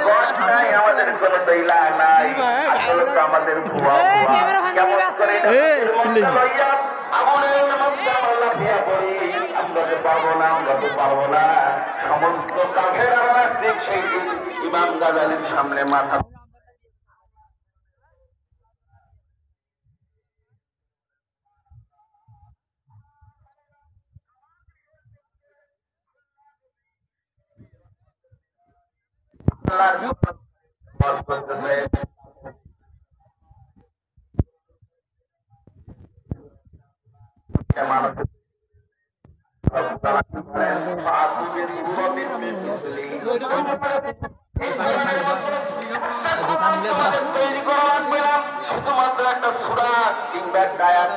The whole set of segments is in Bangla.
গছটাই আমাদের কোনো দইলা নাই, আসলে তো আমাদের ভুয়া ভুয়া। কেমন করে লইয়া আগুনের মধ্যে আমরা লাফিয়া পড়ি, আমরা তো পারবো না, আমরা তো পারবো না। সমস্ত কাফের আমার দিক সেই দিন ইমাম গাজালির সামনে মাথা শুধুমাত্র একটা সূরা কিংবা একটা আয়াত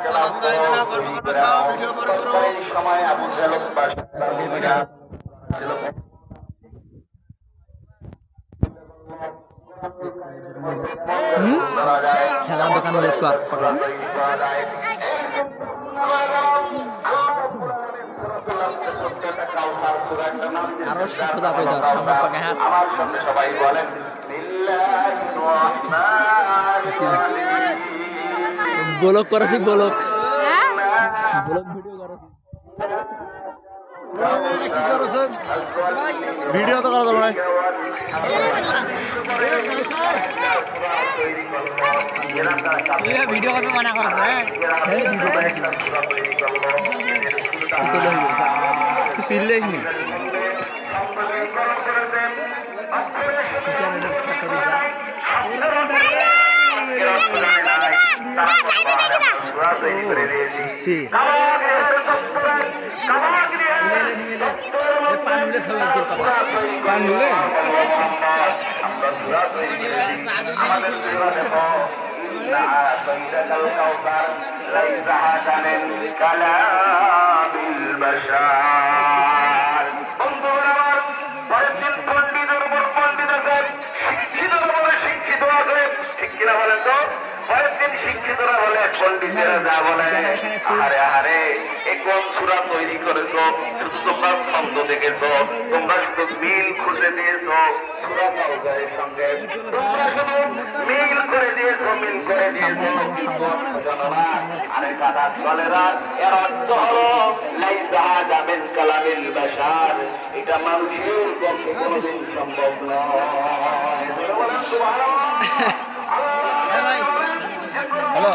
সময় আবু জাহল খেলার দোকান লেট কর আরো সোজা করে দাও সামনে পাকে হাত আমার সাথে সবাই বলেন ব্লক করেছি ব্লক ভিডিও করেছি ভিডিও তো করা যাবে না ভিডিও করতে মানা করছে সিলেই নি শিক্ষিতরা বলে পন্ডিতেরা যা বলে আরে আরে এই কোন সূরা তৈরি করেছো, শুধু তোমরা ছন্দ দেখেছো, তোমরা শুধু মিল খুঁজে দিয়েছো সূরা কাউসারের সঙ্গে, তোমরা শুধু মিল করে দিয়েছো, মিল করে দিয়েছো। আরে কাদা দলেরা এর অর্থ হলো লাইসা হাযা মিন কালামিল বাশার, এটা মানুষের পক্ষে কোনোদিন সম্ভব নয়। বলেন সুবহানাল্লাহ। হ্যালো